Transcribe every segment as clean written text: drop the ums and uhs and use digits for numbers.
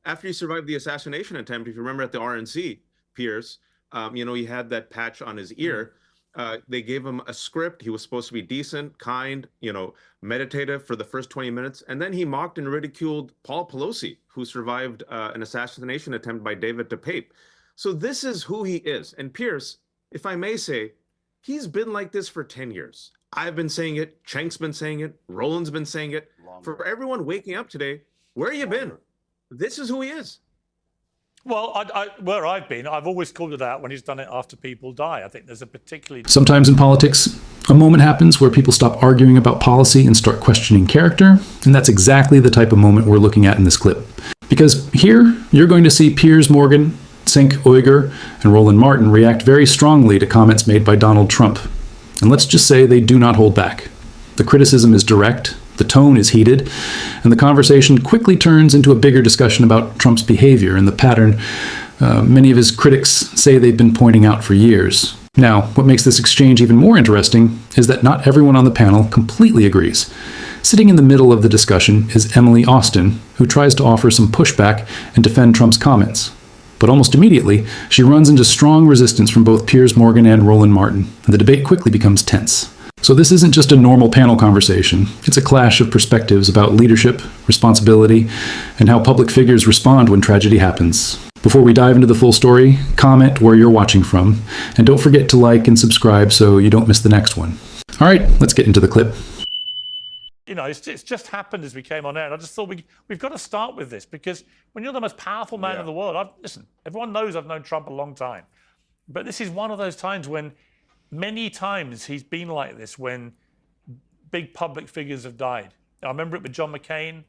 after he survived the assassination attempt, if you remember at the RNC, Piers, he had that patch on his ear. They gave him a script. He was supposed to be decent, kind, meditative for the first 20 minutes. And then he mocked and ridiculed Paul Pelosi, who survived an assassination attempt by David DePape. So this is who he is. And Piers, if I may say, he's been like this for 10 years. I've been saying it. Cenk's been saying it. Roland's been saying it. Longer. For everyone waking up today, where you been? This is who he is. Well, where I've been, I've always called it out when he's done it after people die. I think there's a particularly... Sometimes in politics, a moment happens where people stop arguing about policy and start questioning character, and that's exactly the type of moment we're looking at in this clip. Because here, you're going to see Piers Morgan, Cenk Uygur, and Roland Martin react very strongly to comments made by Donald Trump. And let's just say they do not hold back. The criticism is direct, the tone is heated, and the conversation quickly turns into a bigger discussion about Trump's behavior and the pattern many of his critics say they've been pointing out for years. Now, what makes this exchange even more interesting is that not everyone on the panel completely agrees. Sitting in the middle of the discussion is Emily Austin, who tries to offer some pushback and defend Trump's comments. But almost immediately, she runs into strong resistance from both Piers Morgan and Roland Martin, and the debate quickly becomes tense. So this isn't just a normal panel conversation. It's a clash of perspectives about leadership, responsibility, and how public figures respond when tragedy happens. Before we dive into the full story, comment where you're watching from, and don't forget to like and subscribe so you don't miss the next one. All right, let's get into the clip. It's just happened as we came on air, and I just thought we've got to start with this, because when you're the most powerful man in the world, listen, everyone knows I've known Trump a long time, but this is one of those times when many times he's been like this when big public figures have died. I remember it with John McCain,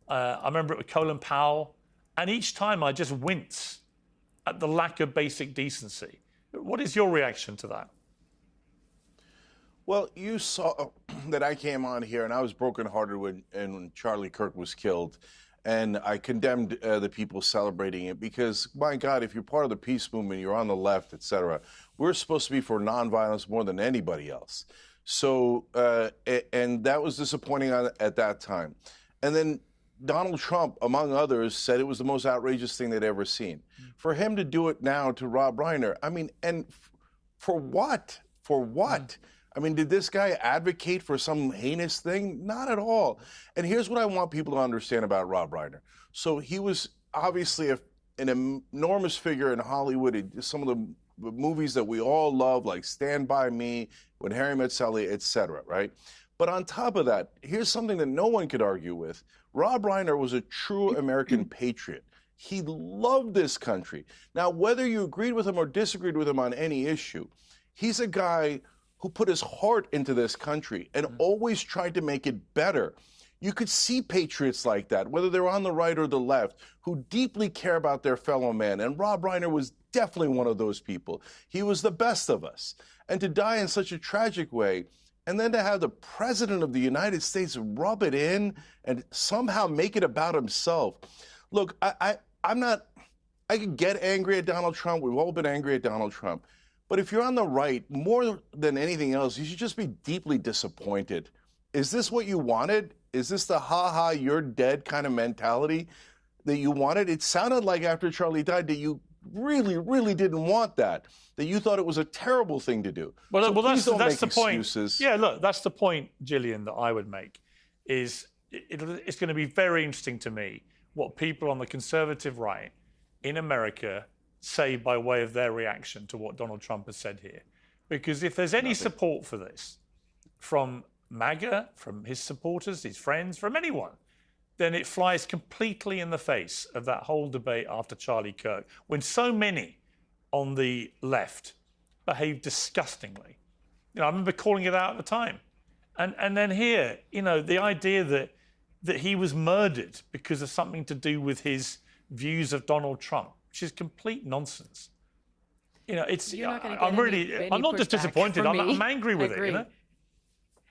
I remember it with Colin Powell, and each time I just wince at the lack of basic decency. What is your reaction to that? Well, you saw that I came on here and I was brokenhearted when Charlie Kirk was killed. And I condemned the people celebrating it because, my God, if you're part of the peace movement, you're on the left, etc. We're supposed to be for nonviolence more than anybody else. So, and that was disappointing at that time. And then Donald Trump, among others, said it was the most outrageous thing they'd ever seen. For him to do it now to Rob Reiner, I mean, and for what? For what? I mean, did this guy advocate for some heinous thing? Not at all. And here's what I want people to understand about Rob Reiner. So he was obviously an enormous figure in Hollywood. Some of the movies that we all love, like Stand By Me, When Harry Met Sally, etc., right? But on top of that, here's something that no one could argue with. Rob Reiner was a true American patriot. He loved this country. Now, whether you agreed with him or disagreed with him on any issue, he's a guy who put his heart into this country and always tried to make it better. You could see patriots like that, whether they're on the right or the left, who deeply care about their fellow man. And Rob Reiner was definitely one of those people. He was the best of us. And to die in such a tragic way, and then to have the president of the United States rub it in and somehow make it about himself. Look, I could get angry at Donald Trump. We've all been angry at Donald Trump. But if you're on the right, more than anything else, you should just be deeply disappointed. Is this what you wanted? Is this the ha-ha, you're dead kind of mentality that you wanted? It sounded like after Charlie died that you really, really didn't want that you thought it was a terrible thing to do. Well, so that's the excuses. Point. Yeah, look, that's the point, Gillian, that I would make, is it's going to be very interesting to me what people on the conservative right in America say by way of their reaction to what Donald Trump has said here. Because if there's any support for this from MAGA, from his supporters, his friends, from anyone, then it flies completely in the face of that whole debate after Charlie Kirk, when so many on the left behaved disgustingly. I remember calling it out at the time. And then here, the idea that he was murdered because of something to do with his views of Donald Trump, which is complete nonsense. It's. I'm not just disappointed. I'm angry with it.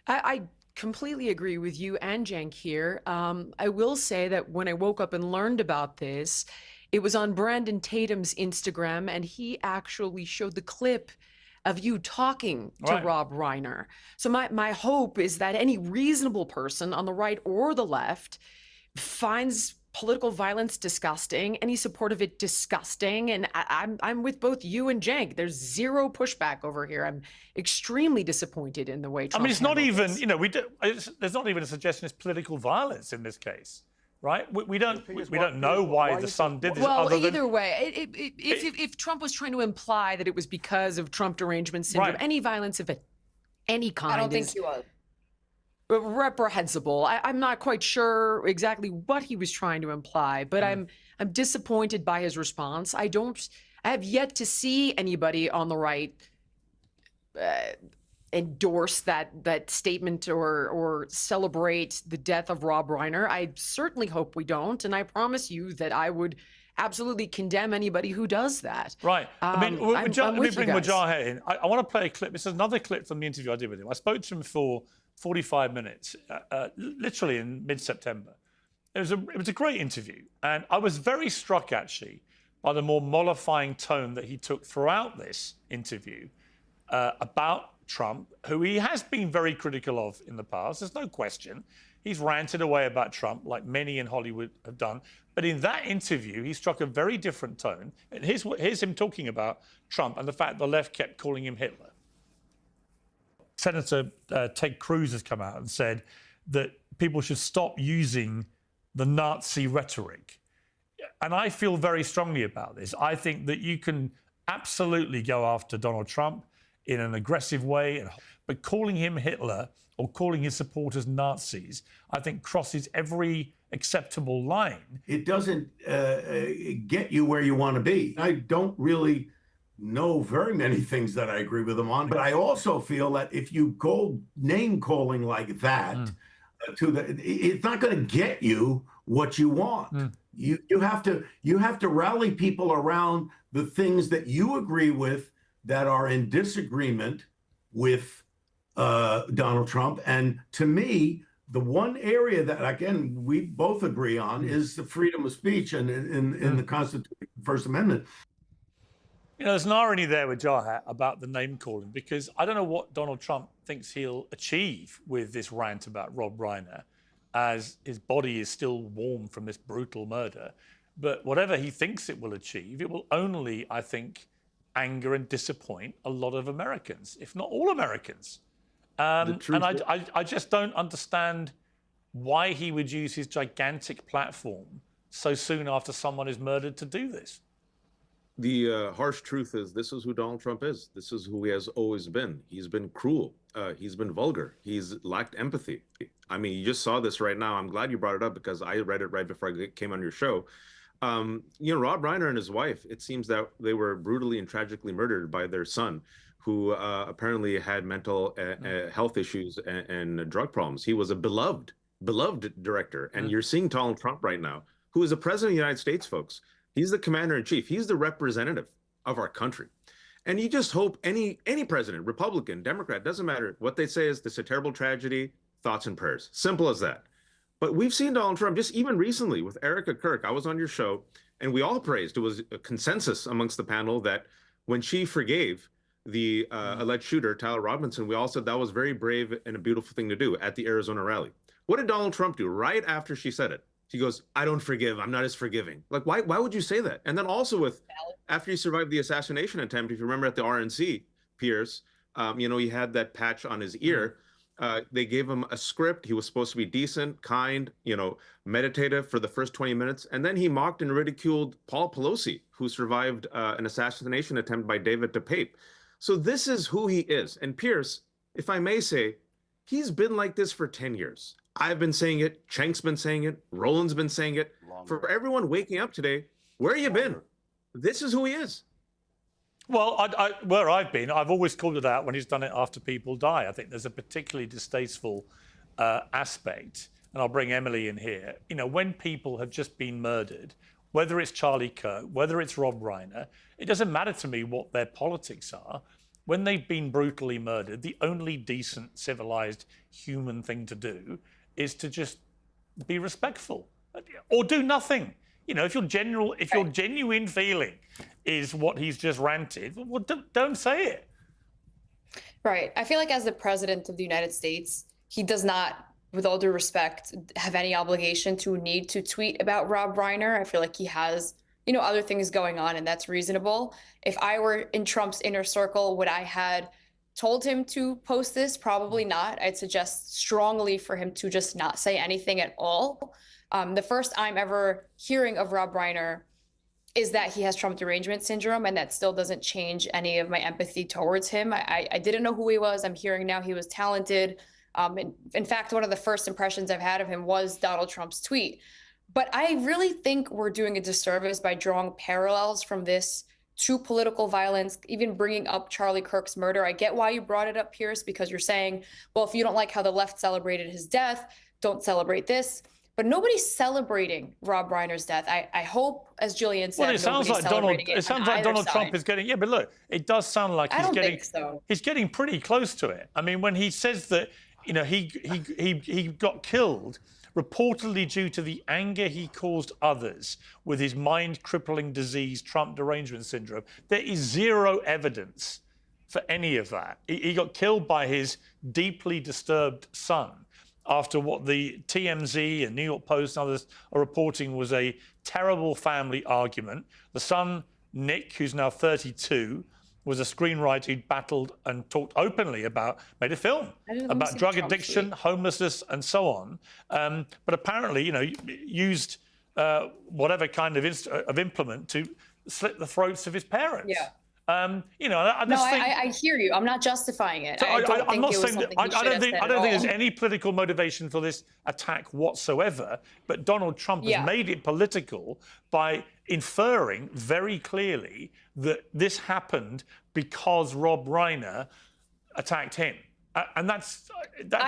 I completely agree with you and Cenk here. I will say that when I woke up and learned about this, it was on Brandon Tatum's Instagram, and he actually showed the clip of you talking to Rob Reiner. So my hope is that any reasonable person on the right or the left finds political violence disgusting, any support of it disgusting, and I'm with both you and Cenk. There's zero pushback over here. I'm extremely disappointed in the way Trump. I mean, it's not handled even, this. you know, there's not even a suggestion it's political violence in this case, right? We don't know why the son did this. Well, other than, either way, if Trump was trying to imply that it was because of Trump derangement syndrome, Right. any violence of any kind I don't think is he was. reprehensible. I'm not quite sure exactly what he was trying to imply, but I'm disappointed by his response. I have yet to see anybody on the right endorse that statement or celebrate the death of Rob Reiner. I certainly hope we don't, and I promise you that I would absolutely condemn anybody who does that. Right. I mean, I'm let me with you bring guys. Mujahid in. I want to play a clip. This is another clip from the interview I did with him. I spoke to him for 45 minutes, literally in mid-September. It was a great interview, and I was very struck actually by the more mollifying tone that he took throughout this interview about Trump, who he has been very critical of in the past. There's no question. He's ranted away about Trump like many in Hollywood have done. But in that interview, he struck a very different tone. And here's him talking about Trump and the fact the left kept calling him Hitler. Senator Ted Cruz has come out and said that people should stop using the Nazi rhetoric. And I feel very strongly about this. I think that you can absolutely go after Donald Trump in an aggressive way, but calling him Hitler or calling his supporters Nazis, I think crosses every acceptable line. It doesn't get you where you want to be. I don't really know very many things that I agree with him on, but I also feel that if you go name calling like that, it's not going to get you what you want. You have to rally people around the things that you agree with that are in disagreement with Donald Trump. And to me, the one area that, again, we both agree on is the freedom of speech and in the Constitution, First Amendment. You know, there's an irony there with Jahat about the name calling, because I don't know what Donald Trump thinks he'll achieve with this rant about Rob Reiner, as his body is still warm from this brutal murder. But whatever he thinks it will achieve, it will only, I think, anger and disappoint a lot of Americans, if not all Americans. And I just don't understand why he would use his gigantic platform so soon after someone is murdered to do this. The harsh truth is this is who Donald Trump is. This is who he has always been. He's been cruel. He's been vulgar. He's lacked empathy. I mean, you just saw this right now. I'm glad you brought it up because I read it right before I came on your show. You know, Rob Reiner and his wife, it seems that they were brutally and tragically murdered by their son, who apparently had mental health issues and drug problems. He was a beloved director. And you're seeing Donald Trump right now, who is the president of the United States, folks. He's the commander in chief. He's the representative of our country. And you just hope any president, Republican, Democrat, doesn't matter what they say is this is a terrible tragedy, thoughts and prayers. Simple as that. But we've seen Donald Trump just even recently with Erica Kirk. I was on your show and we all praised. It was a consensus amongst the panel that when she forgave the alleged shooter, Tyler Robinson, we all said that was very brave and a beautiful thing to do at the Arizona rally. What did Donald Trump do right after she said it? He goes, I don't forgive. I'm not as forgiving. Like, why would you say that? And then also after he survived the assassination attempt, if you remember at the RNC, Piers, you know, he had that patch on his ear. They gave him a script. He was supposed to be decent, kind, you know, meditative for the first 20 minutes. And then he mocked and ridiculed Paul Pelosi, who survived an assassination attempt by David DePape. So this is who he is. And Piers, if I may say, he's been like this for 10 years. I've been saying it. Cenk's been saying it. Roland's been saying it. For everyone waking up today, where you been? This is who he is. Well, where I've been, I've always called it out when he's done it after people die. I think there's a particularly distasteful aspect, and I'll bring Emily in here. You know, when people have just been murdered, whether it's Charlie Kirk, whether it's Rob Reiner, it doesn't matter to me what their politics are. When they've been brutally murdered, the only decent, civilized, human thing to do is to just be respectful or do nothing. You know, if your genuine feeling is what he's just ranted, well, don't say it. Right. I feel like as the president of the United States, he does not with all due respect, have any obligation to need to tweet about Rob Reiner. I feel like he has, you know, other things going on, and that's reasonable. If I were in Trump's inner circle, would I had told him to post this? Probably not. I'd suggest strongly for him to just not say anything at all. The first I'm ever hearing of Rob Reiner is that he has Trump derangement syndrome, and that still doesn't change any of my empathy towards him. I didn't know who he was. I'm hearing now he was talented. In fact, one of the first impressions I've had of him was Donald Trump's tweet. But I really think we're doing a disservice by drawing parallels from this to political violence, even bringing up Charlie Kirk's murder. I get why you brought it up, Piers, because you're saying, well, if you don't like how the left celebrated his death, don't celebrate this. But nobody's celebrating Rob Reiner's death. I hope, as Jillian said, well, it sounds like Donald Trump is getting. Yeah, but look, it does sound like he's getting. Think so. He's getting pretty close to it. I mean, when he says that, you know, he got killed reportedly due to the anger he caused others with his mind-crippling disease, Trump derangement syndrome. There is zero evidence for any of that. He got killed by his deeply disturbed son after what the TMZ and New York Post and others are reporting was a terrible family argument. The son, Nick, who's now 32, was a screenwriter who'd battled and talked openly about, made a film about drug addiction, homelessness, and so on. But apparently, you know, used whatever kind of implement to slit the throats of his parents. Yeah. You know, I hear you. I'm not justifying it. So I'm not saying that. I don't think there's any political motivation for this attack whatsoever. But Donald Trump has made it political by inferring very clearly that this happened because Rob Reiner attacked him, and that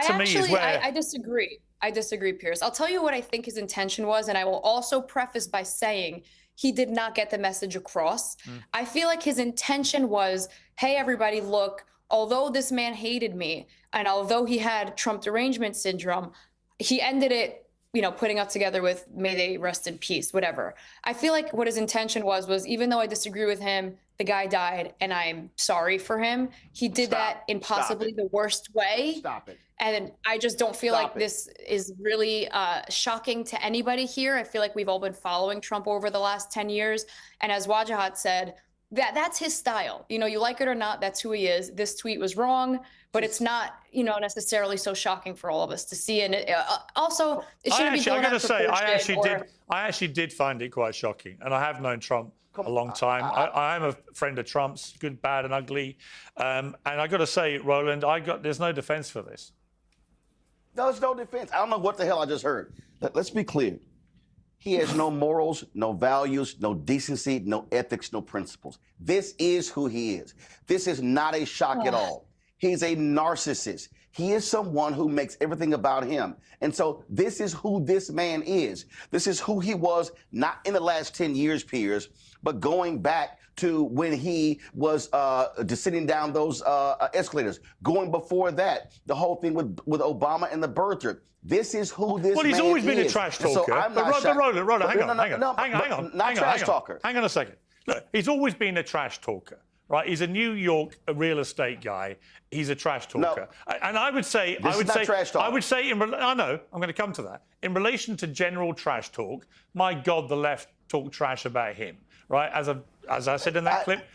to me is where I disagree. I disagree, Piers. I'll tell you what I think his intention was, and I will also preface by saying he did not get the message across. I feel like his intention was, hey, everybody, look, although this man hated me, and although he had Trump derangement syndrome, he ended it, you know, putting us together with may they rest in peace, whatever. I feel like what his intention was even though I disagree with him, the guy died, and I'm sorry for him. He did that in possibly the worst way. Stop it. And I just don't feel like this is really shocking to anybody here. I feel like we've all been following Trump over the last 10 years. And as Wajahat said, that's his style. You know, you like it or not, that's who he is. This tweet was wrong, but it's not, you know, necessarily so shocking for all of us to see. And also, it shouldn't be blown out of proportion. I actually did find it quite shocking. And I have known Trump a long time. I am a friend of Trump's, good, bad, and ugly. And I got to say, Roland, there's no defense for this. No, it's no defense. I don't know what the hell I just heard. Let's be clear. He has no morals, no values, no decency, no ethics, no principles. This is who he is. This is not a shock at all. He's a narcissist. He is someone who makes everything about him. And so this is who this man is. This is who he was, not in the last 10 years, Piers, but going back to when he was descending down those escalators. Going before that, the whole thing with Obama and the birther. This is who this man is. Well, he's always been a trash talker. So I'm not shocked. Roland, hang on. Not trash talker. Hang on a second. Look, he's always been a trash talker, right? He's a New York real estate guy. He's a trash talker. No. And I would say, I know, I'm going to come to that. In relation to general trash talk, my God, the left talk trash about him, right? As I said in that clip.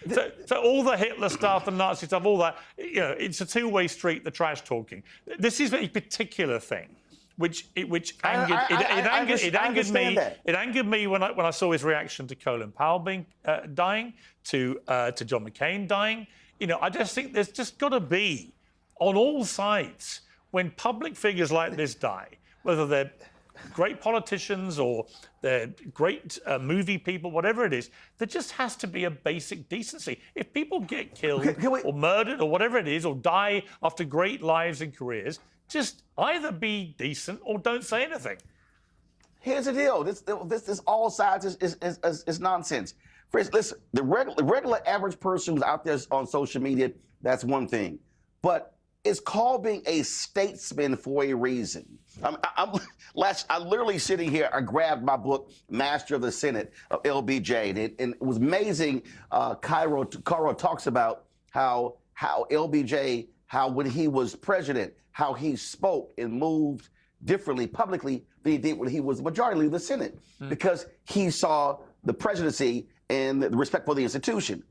So all the Hitler stuff, the Nazi stuff, all that, you know, it's a two-way street, the trash talking. This is a particular thing. Which angered me when I saw his reaction to Colin Powell dying, to John McCain dying. You know, I just think there's just got to be, on all sides, when public figures like this die, whether they're great politicians or they're great movie people, whatever it is, there just has to be a basic decency. If people get killed or murdered or whatever it is, or die after great lives and careers, just either be decent or don't say anything. Here's the deal. This all sides is nonsense. First, listen, the regular average person who's out there on social media, that's one thing. But it's called being a statesman for a reason. I'm literally sitting here, I grabbed my book, Master of the Senate, of LBJ, and it was amazing. Cairo talks about how LBJ, how when he was president, how he spoke and moved differently publicly than he did when he was majority leader of the Senate, because he saw the presidency and the respect for the institution.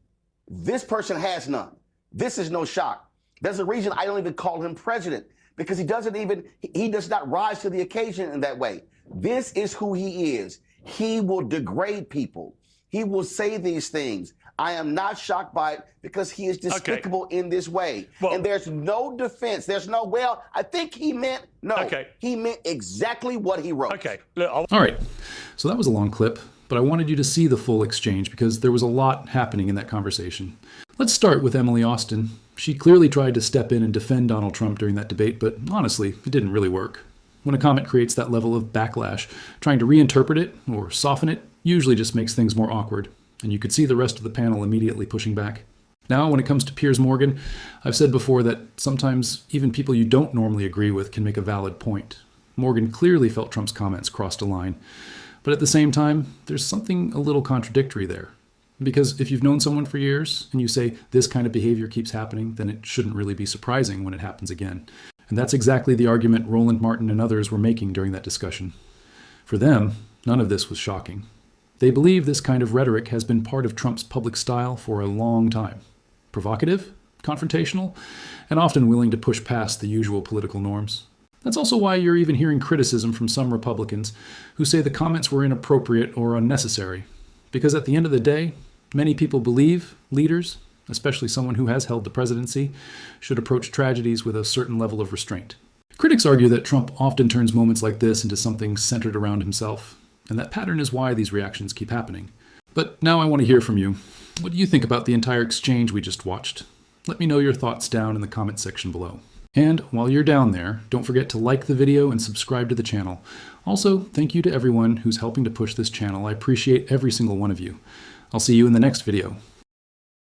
This person has none. This is no shock. There's a reason I don't even call him president, because he does not rise to the occasion in that way. This is who he is. He will degrade people. He will say these things. I am not shocked by it because he is despicable in this way. Well, and there's no defense. There's no, well, I think he meant, no. He meant exactly what he wrote. Look, All right, so that was a long clip, but I wanted you to see the full exchange because there was a lot happening in that conversation. Let's start with Emily Austin. She clearly tried to step in and defend Donald Trump during that debate, but honestly, it didn't really work. When a comment creates that level of backlash, trying to reinterpret it or soften it usually just makes things more awkward, and you could see the rest of the panel immediately pushing back. Now, when it comes to Piers Morgan, I've said before that sometimes even people you don't normally agree with can make a valid point. Morgan clearly felt Trump's comments crossed a line, but at the same time, there's something a little contradictory there. Because if you've known someone for years and you say this kind of behavior keeps happening, then it shouldn't really be surprising when it happens again. And that's exactly the argument Roland Martin and others were making during that discussion. For them, none of this was shocking. They believe this kind of rhetoric has been part of Trump's public style for a long time. Provocative, confrontational, and often willing to push past the usual political norms. That's also why you're even hearing criticism from some Republicans who say the comments were inappropriate or unnecessary. Because at the end of the day, many people believe leaders, especially someone who has held the presidency, should approach tragedies with a certain level of restraint. Critics argue that Trump often turns moments like this into something centered around himself, and that pattern is why these reactions keep happening. But now I want to hear from you. What do you think about the entire exchange we just watched? Let me know your thoughts down in the comment section below. And while you're down there, don't forget to like the video and subscribe to the channel. Also, thank you to everyone who's helping to push this channel. I appreciate every single one of you. I'll see you in the next video.